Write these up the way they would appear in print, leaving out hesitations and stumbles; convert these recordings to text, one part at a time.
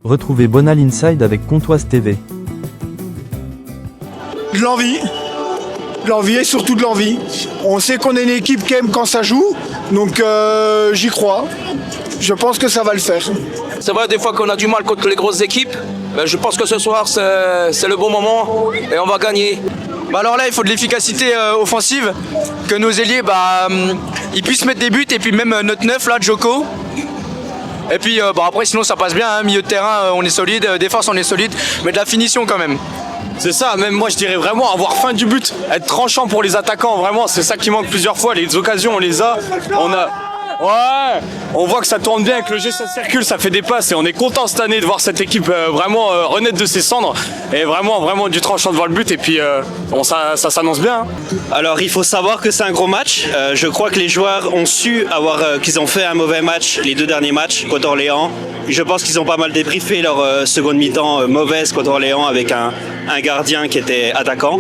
Retrouvez Bonal Inside avec Comtoise TV. De l'envie et surtout de l'envie. On sait qu'on est une équipe qui aime quand ça joue, donc j'y crois. Je pense que ça va le faire. C'est vrai des fois qu'on a du mal contre les grosses équipes, mais je pense que ce soir c'est le bon moment et on va gagner. Alors là il faut de l'efficacité offensive, que nos ailiers ils puissent mettre des buts, et puis même notre neuf là, Djoko. Et puis après sinon ça passe bien, hein. Milieu de terrain on est solide, défense on est solide, mais de la finition quand même. C'est ça, même moi je dirais vraiment avoir faim du but, être tranchant pour les attaquants, vraiment c'est ça qui manque plusieurs fois, les occasions on les a, on voit que ça tourne bien, que le jeu ça circule, ça fait des passes et on est content cette année de voir cette équipe vraiment renaître de ses cendres et vraiment du tranchant devant le but et puis ça s'annonce bien. Alors il faut savoir que c'est un gros match, je crois que les joueurs ont su qu'ils ont fait un mauvais match les deux derniers matchs contre Orléans. Je pense qu'ils ont pas mal débriefé leur seconde mi-temps mauvaise contre Orléans avec un gardien qui était attaquant.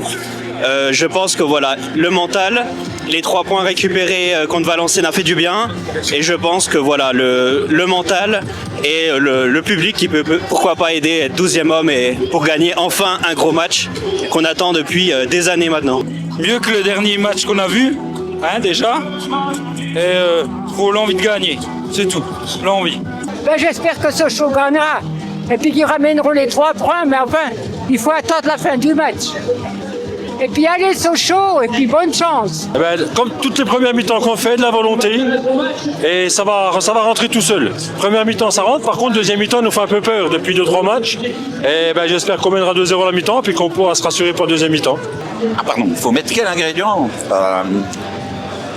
Je pense que voilà, le mental, les 3 points récupérés contre Valenciennes a fait du bien, et je pense que voilà, le mental et le public qui peut pourquoi pas aider, être 12e homme et pour gagner enfin un gros match qu'on attend depuis des années maintenant. Mieux que le dernier match qu'on a vu, hein, déjà, et faut l'envie de gagner, c'est tout, l'envie. J'espère que Sochaux gagnera et puis qu'ils ramèneront les 3 points, mais enfin, il faut attendre la fin du match. Et puis allez Sochaux, et puis bonne chance. Comme toutes les premières mi-temps qu'on fait, de la volonté, et ça va rentrer tout seul. Première mi-temps ça rentre, par contre deuxième mi-temps nous fait un peu peur depuis 2-3 matchs. Et j'espère qu'on mènera 2-0 la mi-temps, puis qu'on pourra se rassurer pour la deuxième mi-temps. Ah pardon, il faut mettre quel ingrédient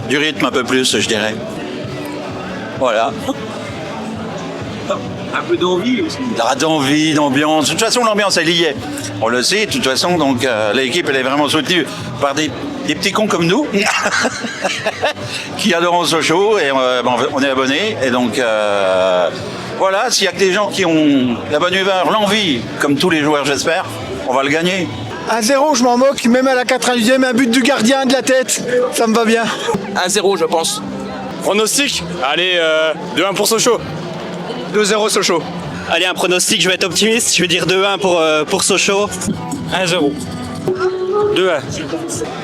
Du rythme un peu plus, je dirais. Voilà. Un peu d'envie aussi. D'envie, d'ambiance. De toute façon, l'ambiance, elle y est. On le sait, de toute façon, donc l'équipe, elle est vraiment soutenue par des petits cons comme nous, qui adorent Sochaux, et on est abonnés. Et donc, voilà, s'il y a que des gens qui ont la bonne humeur, l'envie, comme tous les joueurs, j'espère, on va le gagner. 1-0, je m'en moque, même à la 90e, un but du gardien de la tête, ça me va bien. 1-0 je pense. Pronostic, allez, 2-1 pour Sochaux. 2-0 Sochaux. Allez, un pronostic, je vais être optimiste, je vais dire 2-1 pour Sochaux. 1-0. 2-1.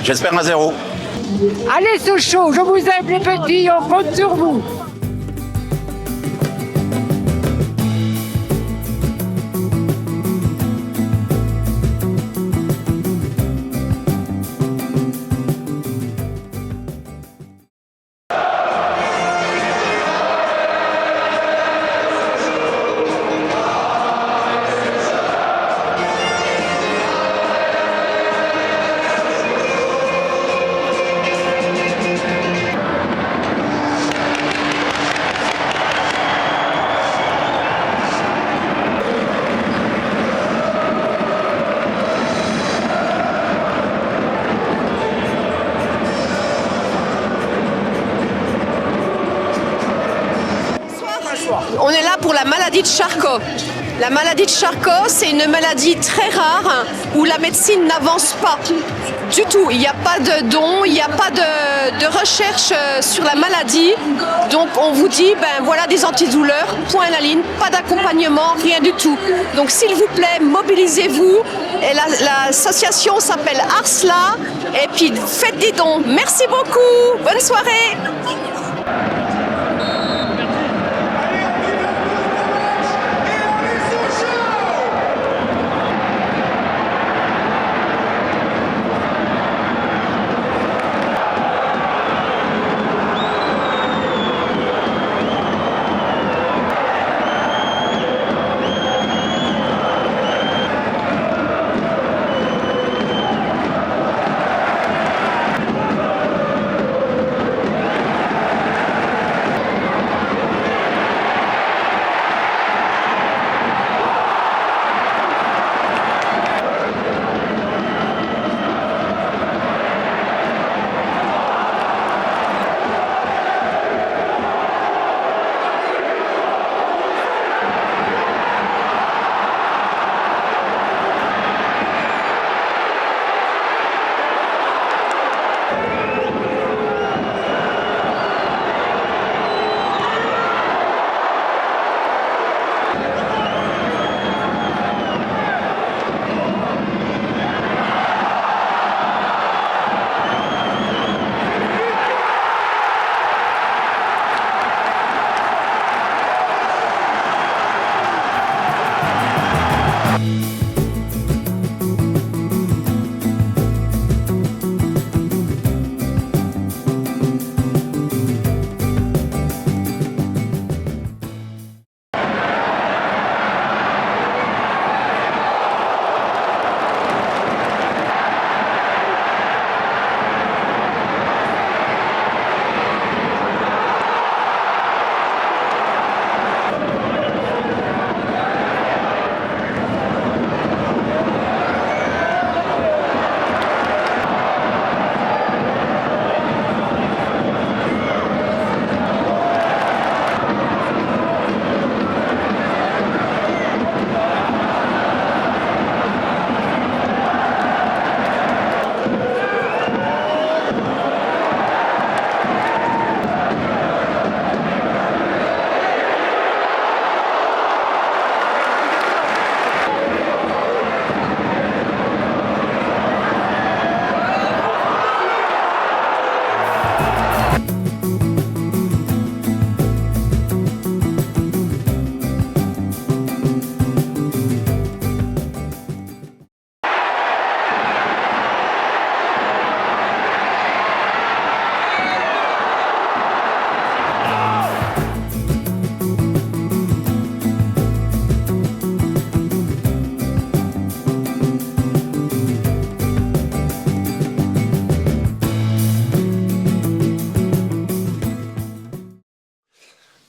J'espère 1-0. Allez Sochaux, je vous aime les petits, on compte sur vous. On est là pour la maladie de Charcot. La maladie de Charcot, c'est une maladie très rare où la médecine n'avance pas du tout. Il n'y a pas de don, il n'y a pas de recherche sur la maladie. Donc on vous dit, voilà des antidouleurs, point à la ligne, pas d'accompagnement, rien du tout. Donc s'il vous plaît, mobilisez-vous. Et l'association s'appelle Arsla. Et puis faites des dons. Merci beaucoup. Bonne soirée.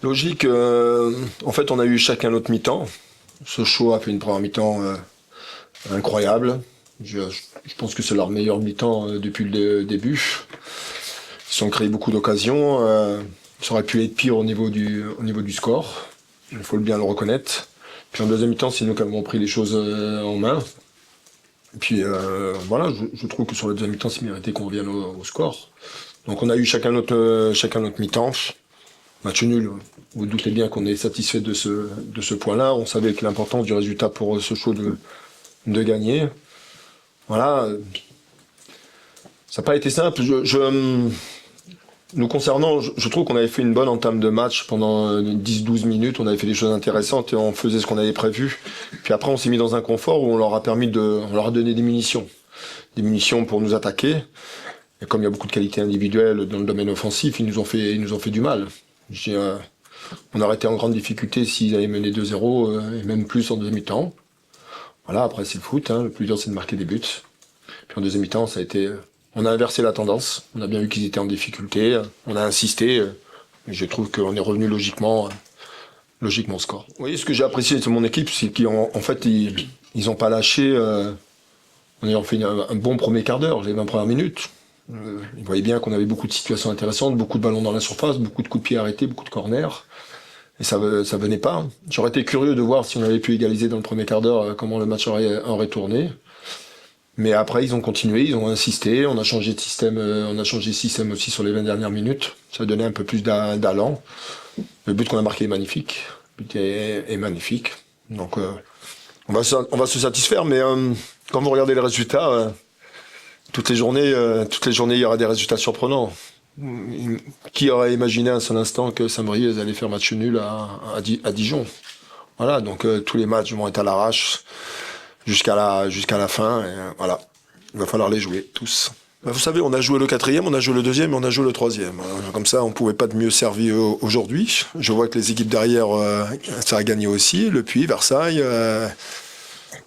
Logique, en fait on a eu chacun notre mi-temps. Sochaux a fait une première mi-temps incroyable. Je pense que c'est leur meilleur mi-temps depuis le début. Ils ont créé beaucoup d'occasions. Ça aurait pu être pire au niveau du score. Il faut bien le reconnaître. Puis en deuxième mi-temps, c'est nous qui avons pris les choses en main. Et puis voilà, je trouve que sur la deuxième mi-temps, c'est mérité qu'on revienne au score. Donc on a eu chacun notre mi-temps. Match nul. Vous doutez bien qu'on est satisfait de ce point-là. On savait que l'importance du résultat pour Sochaux de gagner. Voilà. Ça n'a pas été simple. Nous concernant, je trouve qu'on avait fait une bonne entame de match pendant 10-12 minutes. On avait fait des choses intéressantes et on faisait ce qu'on avait prévu. Puis après, on s'est mis dans un confort où on leur a donné des munitions. Des munitions pour nous attaquer. Et comme il y a beaucoup de qualités individuelles dans le domaine offensif, ils nous ont fait du mal. On aurait été en grande difficulté s'ils avaient mené 2-0 et même plus en deuxième mi-temps. Voilà, après c'est le foot, hein, le plus dur c'est de marquer des buts. Puis en deuxième mi-temps, on a inversé la tendance. On a bien vu qu'ils étaient en difficulté, on a insisté. Et je trouve qu'on est revenu logiquement au score. Vous voyez, ce que j'ai apprécié de mon équipe, c'est qu'en fait ils ont pas lâché. On a fait un bon premier quart d'heure, les 20 premières minutes. Ils voyaient bien qu'on avait beaucoup de situations intéressantes, beaucoup de ballons dans la surface, beaucoup de coups de pied arrêtés, beaucoup de corners. Et ça venait pas. J'aurais été curieux de voir si on avait pu égaliser dans le premier quart d'heure, comment le match aurait tourné. Mais après, ils ont continué, ils ont insisté, on a changé de système aussi sur les 20 dernières minutes. Ça a donné un peu plus d'allant. Le but qu'on a marqué est magnifique. Le but est magnifique. Donc, on va se satisfaire, mais quand vous regardez les résultats, toutes les journées, il y aura des résultats surprenants. Qui aurait imaginé un seul instant que Saint-Brieuc allait faire match nul à Dijon? Voilà, donc tous les matchs vont être à l'arrache jusqu'à la fin. Et, voilà, il va falloir les jouer tous. Vous savez, on a joué le 4e, on a joué le 2e, et on a joué le 3e. Comme ça, on pouvait pas de mieux servir aujourd'hui. Je vois que les équipes derrière, ça a gagné aussi. Le Puy, Versailles.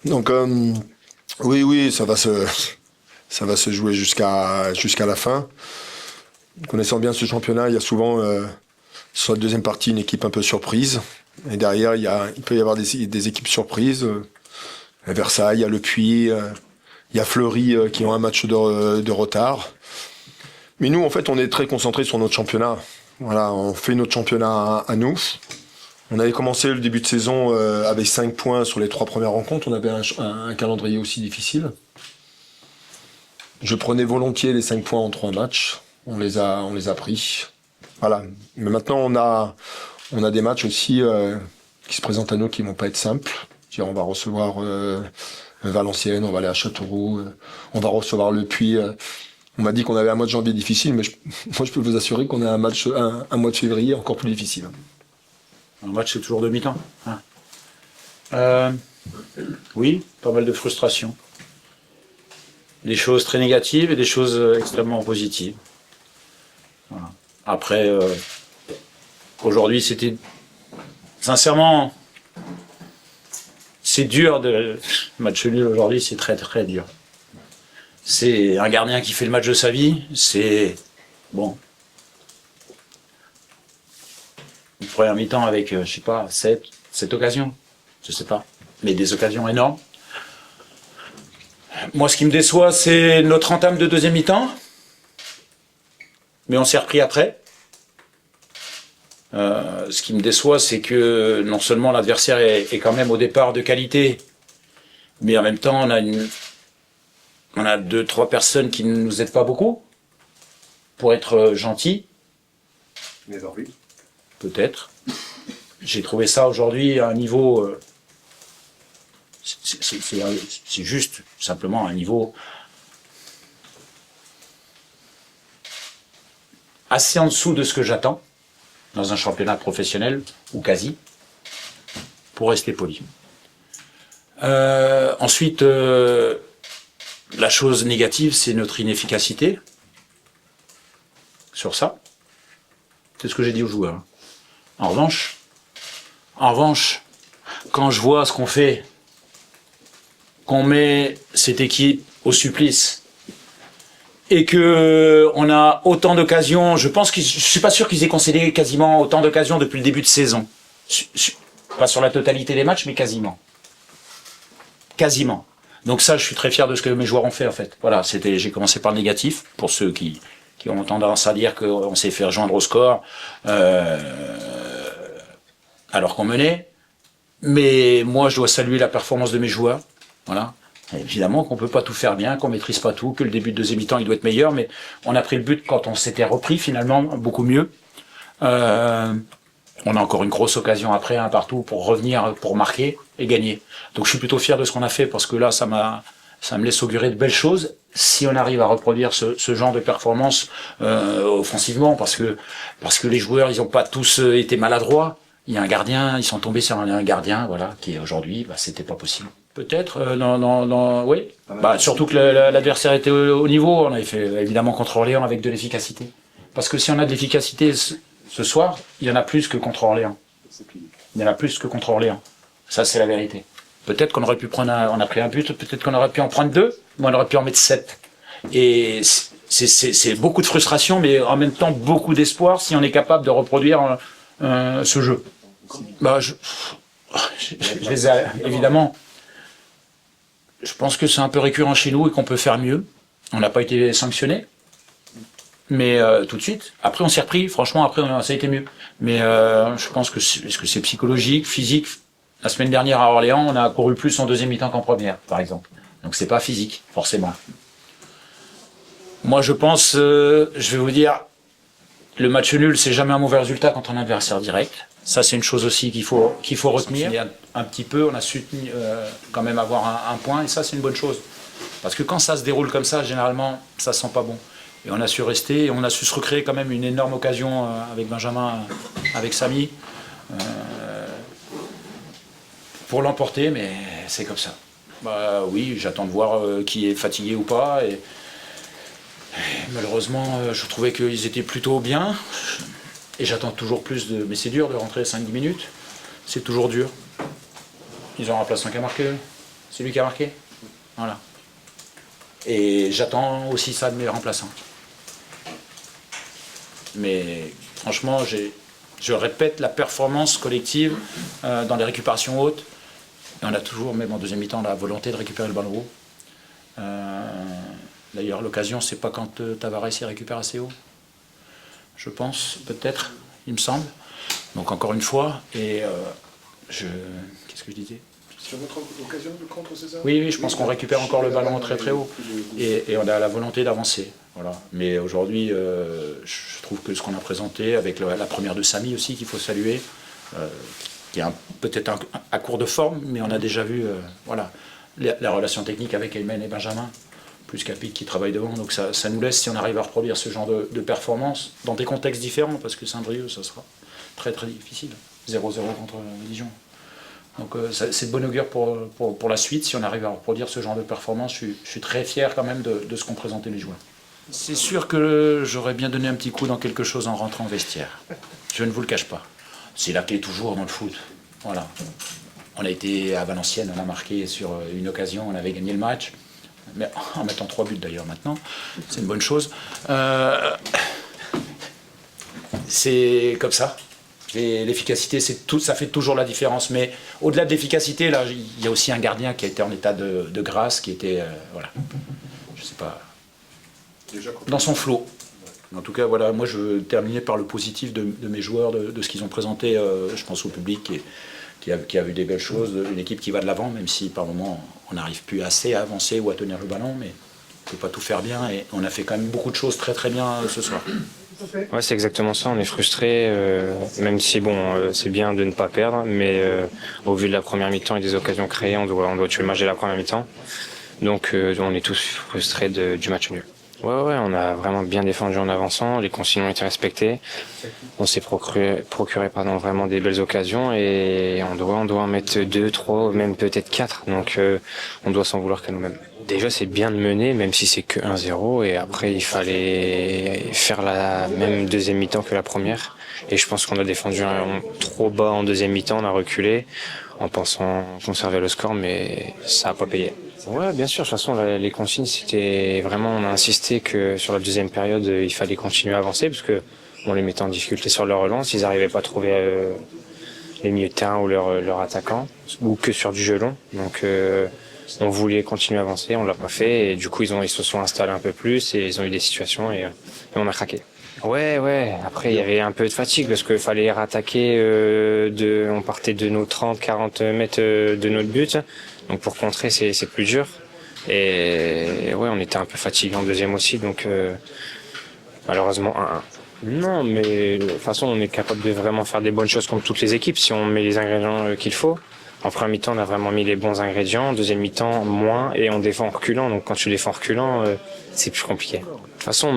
Donc oui, ça va se jouer jusqu'à la fin. Connaissant bien ce championnat, il y a souvent, sur la deuxième partie, une équipe un peu surprise. Et derrière, il peut y avoir des équipes surprises. À Versailles, il y a le Puy, il y a Fleury qui ont un match de retard. Mais nous, en fait, on est très concentrés sur notre championnat. Voilà, on fait notre championnat à nous. On avait commencé le début de saison avec 5 points sur les 3 premières rencontres. On avait un calendrier aussi difficile. Je prenais volontiers les 5 points en 3 matchs. On les a pris. Voilà. Mais maintenant, on a des matchs aussi qui se présentent à nous qui vont pas être simples. On va recevoir Valenciennes, on va aller à Châteauroux, on va recevoir le Puy. On m'a dit qu'on avait un mois de janvier difficile, mais moi je peux vous assurer qu'on a un mois de février encore plus difficile. Un match, c'est toujours demi-temps. Hein. Oui, pas mal de frustration. Des choses très négatives et des choses extrêmement positives. Voilà. Après, aujourd'hui, c'était... Sincèrement, c'est dur. Le match nul aujourd'hui, c'est très très dur. C'est un gardien qui fait le match de sa vie. C'est... Bon. Une première mi-temps avec, je sais pas, 7 occasions. Je sais pas. Mais des occasions énormes. Moi, ce qui me déçoit, c'est notre entame de deuxième mi-temps. Mais on s'est repris après. Ce qui me déçoit, c'est que non seulement l'adversaire est quand même au départ de qualité, mais en même temps, on a 2-3 personnes qui ne nous aident pas beaucoup pour être gentils. Les arbitres. Peut-être. J'ai trouvé ça aujourd'hui à un niveau... c'est juste simplement un niveau assez en dessous de ce que j'attends dans un championnat professionnel, ou quasi, pour rester poli. Ensuite, la chose négative, c'est notre inefficacité sur ça. C'est ce que j'ai dit aux joueurs. En revanche, quand je vois ce qu'on fait, qu'on met cette équipe au supplice, et que on a autant d'occasions, je suis pas sûr qu'ils aient concédé quasiment autant d'occasions depuis le début de saison. Pas sur la totalité des matchs, mais quasiment. Quasiment. Donc ça, je suis très fier de ce que mes joueurs ont fait, en fait. Voilà, j'ai commencé par le négatif, pour ceux qui ont tendance à dire qu'on s'est fait rejoindre au score, alors qu'on menait. Mais moi, je dois saluer la performance de mes joueurs. Voilà. Évidemment qu'on peut pas tout faire bien, qu'on maîtrise pas tout, que le début de deuxième mi-temps il doit être meilleur, mais on a pris le but quand on s'était repris finalement beaucoup mieux. On a encore une grosse occasion après, un partout, pour revenir, pour marquer et gagner. Donc je suis plutôt fier de ce qu'on a fait, parce que là ça me laisse augurer de belles choses si on arrive à reproduire ce genre de performance offensivement, parce que les joueurs ils ont pas tous été maladroits. Il y a un gardien, ils sont tombés sur un gardien, voilà, qui aujourd'hui, c'était pas possible. Peut-être, oui. Surtout que l'adversaire était au niveau. On avait fait évidemment contre Orléans avec de l'efficacité. Parce que si on a de l'efficacité ce soir, il y en a plus que contre Orléans. Il y en a plus que contre Orléans. Ça, c'est la vérité. Peut-être qu'on aurait pu on a pris un but, peut-être qu'on aurait pu en prendre 2, mais on aurait pu en mettre 7. Et c'est beaucoup de frustration, mais en même temps beaucoup d'espoir si on est capable de reproduire ce jeu. Je les ai, évidemment. Je pense que c'est un peu récurrent chez nous et qu'on peut faire mieux. On n'a pas été sanctionné, mais tout de suite. Après, on s'est repris. Franchement, après, ça a été mieux. Mais je pense que c'est psychologique, physique. La semaine dernière à Orléans, on a couru plus en deuxième mi-temps qu'en première, par exemple. Donc c'est pas physique, forcément. Moi, je pense, je vais vous dire, le match nul, c'est jamais un mauvais résultat quand on a un adversaire direct. Ça, c'est une chose aussi qu'il faut retenir. Un petit peu, on a su quand même avoir un point, et ça, c'est une bonne chose. Parce que quand ça se déroule comme ça, généralement, ça sent pas bon. Et on a su rester, et on a su se recréer quand même une énorme occasion avec Benjamin, avec Samy, pour l'emporter, mais c'est comme ça. Oui, j'attends de voir qui est fatigué ou pas. Et malheureusement, je trouvais qu'ils étaient plutôt bien. Et j'attends toujours plus de... Mais c'est dur de rentrer 5-10 minutes. C'est toujours dur. Ils ont un remplaçant qui a marqué. C'est lui qui a marqué. Voilà. Et j'attends aussi ça de mes remplaçants. Mais franchement, je répète la performance collective dans les récupérations hautes. Et on a toujours, même en deuxième mi-temps, la volonté de récupérer le ballon haut. D'ailleurs, l'occasion, c'est pas quand Tavares y récupère assez haut. Je pense, peut-être, il me semble. Donc encore une fois, et qu'est-ce que je disais ? Sur votre occasion de contre, c'est ça ? Oui, je pense qu'on récupère encore le ballon très très haut. Et on a la volonté d'avancer. Voilà. Mais aujourd'hui, je trouve que ce qu'on a présenté, avec la première de Samy aussi, qu'il faut saluer, qui est peut-être à court de forme, mais on a déjà vu la relation technique avec Aymen et Benjamin, plus Capit qui travaille devant. Donc ça nous laisse, si on arrive à reproduire ce genre de performance, dans des contextes différents, parce que Saint-Brieuc, ça sera très très difficile. 0-0 contre Dijon. Donc c'est de bon augure pour la suite. Si on arrive à reproduire ce genre de performance, je suis très fier quand même de ce qu'ont présenté les joueurs. C'est sûr que j'aurais bien donné un petit coup dans quelque chose en rentrant en vestiaire. Je ne vous le cache pas. C'est la clé toujours dans le foot. Voilà. On a été à Valenciennes, on a marqué sur une occasion, on avait gagné le match. Mais en mettant 3 buts d'ailleurs maintenant, c'est une bonne chose. C'est comme ça. L'efficacité, ça fait toujours la différence. Mais au-delà de l'efficacité, là, il y a aussi un gardien qui a été en état de grâce, qui était, voilà, je sais pas, dans son flot. En tout cas, voilà, moi je veux terminer par le positif de mes joueurs, de ce qu'ils ont présenté, je pense au public qui a vu des belles choses, une équipe qui va de l'avant, même si par moments on n'arrive plus assez à avancer ou à tenir le ballon, mais on ne peut pas tout faire bien et on a fait quand même beaucoup de choses très très bien ce soir. Ouais, c'est exactement ça, on est frustré, même si bon, c'est bien de ne pas perdre, mais au vu de la première mi-temps et des occasions créées, on doit tuer le match de la première mi-temps. Donc on est tous frustrés du match nul. Ouais, on a vraiment bien défendu en avançant, les consignes ont été respectées, on s'est procuré vraiment des belles occasions et on doit en mettre 2, 3, même peut-être 4, donc on doit s'en vouloir qu'à nous-mêmes. Déjà c'est bien de mener, même si c'est que 1-0, et après il fallait faire la même deuxième mi-temps que la première, et je pense qu'on a défendu trop bas en deuxième mi-temps, on a reculé en pensant conserver le score, mais ça n'a pas payé. Ouais, bien sûr. De toute façon, les consignes, c'était vraiment, on a insisté que sur la deuxième période, il fallait continuer à avancer parce que on les mettait en difficulté sur leur relance. Ils n'arrivaient pas à trouver les milieux de terrain ou leur attaquant, ou que sur du jeu long. Donc, on voulait continuer à avancer, on l'a pas fait, et du coup, ils se sont installés un peu plus et ils ont eu des situations et on a craqué. Ouais. Après, il y avait un peu de fatigue parce qu'il fallait rattaquer. On partait de nos 30-40 mètres de notre but. Donc pour contrer, c'est plus dur. Et ouais, on était un peu fatigué en deuxième aussi. Donc malheureusement 1-1. Non, mais de toute façon, on est capable de vraiment faire des bonnes choses comme toutes les équipes si on met les ingrédients qu'il faut. En première mi-temps, on a vraiment mis les bons ingrédients. En deuxième mi-temps, moins. Et on défend en reculant. Donc quand tu défends en reculant, c'est plus compliqué. De toute façon,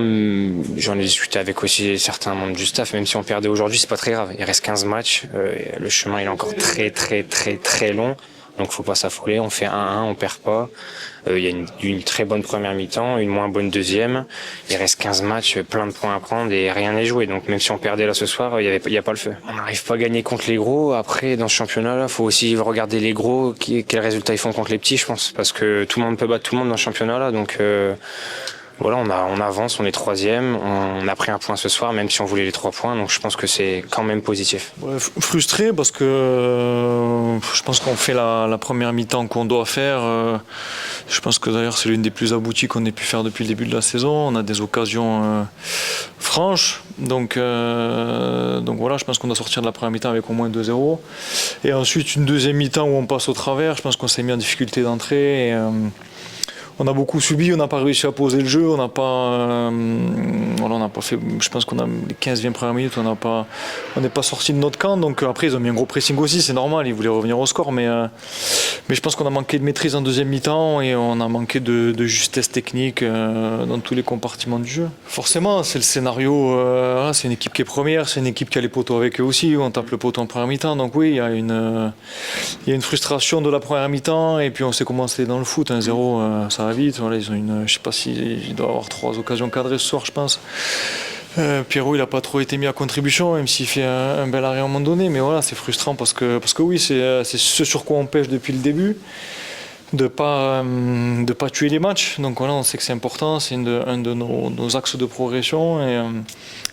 j'en ai discuté avec aussi certains membres du staff. Même si on perdait aujourd'hui, c'est pas très grave. Il reste 15 matchs. Le chemin, il est encore très long. Donc faut pas s'affoler. On fait 1-1, on perd pas. Il y a une très bonne première mi-temps, une moins bonne deuxième. Il reste 15 matchs, plein de points à prendre et rien n'est joué. Donc même si on perdait là ce soir, il y a pas le feu. On n'arrive pas à gagner contre les gros. Après, dans ce championnat-là, faut aussi regarder les gros, quels résultats ils font contre les petits, je pense. Parce que tout le monde peut battre tout le monde dans ce championnat-là. Donc voilà, on avance, on est 3e, on a pris un point ce soir, même si on voulait les 3 points, donc je pense que c'est quand même positif. Ouais, frustré parce que je pense qu'on fait la première mi-temps qu'on doit faire. Je pense que d'ailleurs c'est l'une des plus abouties qu'on ait pu faire depuis le début de la saison. On a des occasions franches, donc voilà, je pense qu'on doit sortir de la première mi-temps avec au moins 2-0. Et ensuite une deuxième mi-temps où on passe au travers, je pense qu'on s'est mis en difficulté d'entrée. On a beaucoup subi, on n'a pas réussi à poser le jeu, on n'a pas fait, je pense qu'on a les 15-20 premières minutes, on n'est pas sorti de notre camp. Donc après ils ont mis un gros pressing aussi, c'est normal, ils voulaient revenir au score, mais je pense qu'on a manqué de maîtrise en deuxième mi-temps et on a manqué de justesse technique dans tous les compartiments du jeu. Forcément, c'est le scénario, c'est une équipe qui est première, c'est une équipe qui a les poteaux avec eux aussi, on tape le poteau en première mi-temps, donc oui, il y a une frustration de la première mi-temps et puis on sait comment c'est dans le foot, 1-0, ça va vite. Voilà, ils ont je sais pas s'il doit avoir 3 occasions cadrées ce soir, je pense. Pierrot, il n'a pas trop été mis à contribution, même s'il fait un bel arrêt à un moment donné. Mais voilà, c'est frustrant parce que oui, c'est ce sur quoi on pêche depuis le début, de pas tuer les matchs. Donc voilà, on sait que c'est important, c'est un de nos axes de progression. Et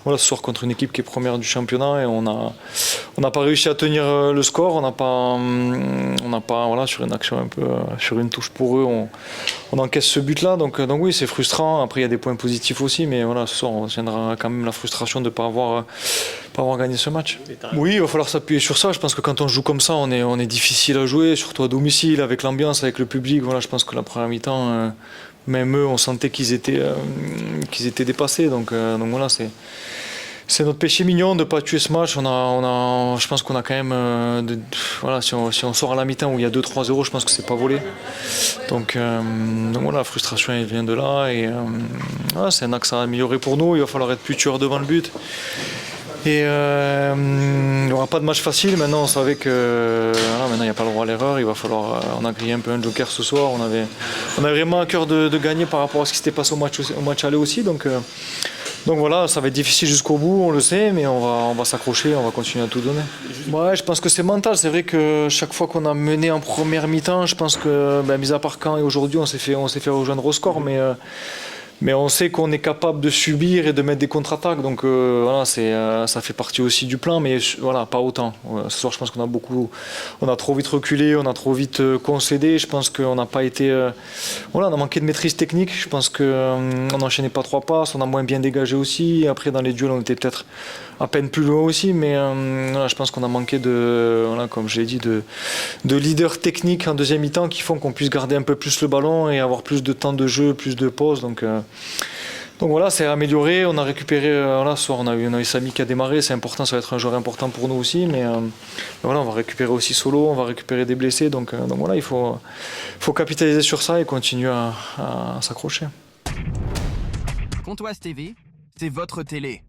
voilà, ce soir contre une équipe qui est première du championnat et on n'a pas réussi à tenir le score. On n'a pas voilà, sur une action un peu sur une touche pour eux, on encaisse ce but-là. Donc oui, c'est frustrant. Après, il y a des points positifs aussi, mais voilà, ce soir, on tiendra quand même la frustration de ne pas avoir gagné ce match. Oui, il va falloir s'appuyer sur ça. Je pense que quand on joue comme ça, on est difficile à jouer, surtout à domicile, avec l'ambiance, avec le public. Voilà, je pense que la première mi-temps, même eux, on sentait qu'ils étaient dépassés. Donc voilà, c'est notre péché mignon de ne pas tuer ce match. Je pense qu'on a quand même... voilà, si on sort à la mi-temps où il y a 2-3-0, je pense que c'est pas volé. Donc voilà, la frustration elle vient de là. Et voilà, c'est un axe à améliorer pour nous. Il va falloir être plus tueur devant le but. Et il n'y aura pas de match facile. Maintenant, on savait que maintenant il n'y a pas le droit à l'erreur, il va falloir, on a grillé un peu un joker ce soir, on avait vraiment à cœur de gagner par rapport à ce qui s'était passé au match aller aussi, donc voilà, ça va être difficile jusqu'au bout, on le sait, mais on va s'accrocher, on va continuer à tout donner. Ouais, je pense que c'est mental, c'est vrai que chaque fois qu'on a mené en première mi-temps, je pense que, mis à part Caen et aujourd'hui, on s'est fait rejoindre au score, mais on sait qu'on est capable de subir et de mettre des contre-attaques, donc voilà, ça fait partie aussi du plan, mais voilà, pas autant. Ce soir, je pense on a trop vite reculé, on a trop vite concédé. Je pense qu'on n'a pas été, on a manqué de maîtrise technique. Je pense qu'on n'enchaînait pas 3 passes, on a moins bien dégagé aussi. Après, dans les duels, on était peut-être à peine plus loin aussi, mais voilà, je pense qu'on a manqué comme je l'ai dit, de leaders techniques en deuxième mi-temps qui font qu'on puisse garder un peu plus le ballon et avoir plus de temps de jeu, plus de pauses. Donc voilà, c'est amélioré. On a récupéré, ce soir, on a eu Samy qui a démarré. C'est important, ça va être un joueur important pour nous aussi. Mais voilà, on va récupérer aussi Solo, on va récupérer des blessés. Donc voilà, il faut capitaliser sur ça et continuer à s'accrocher. Comtoise TV, c'est votre télé.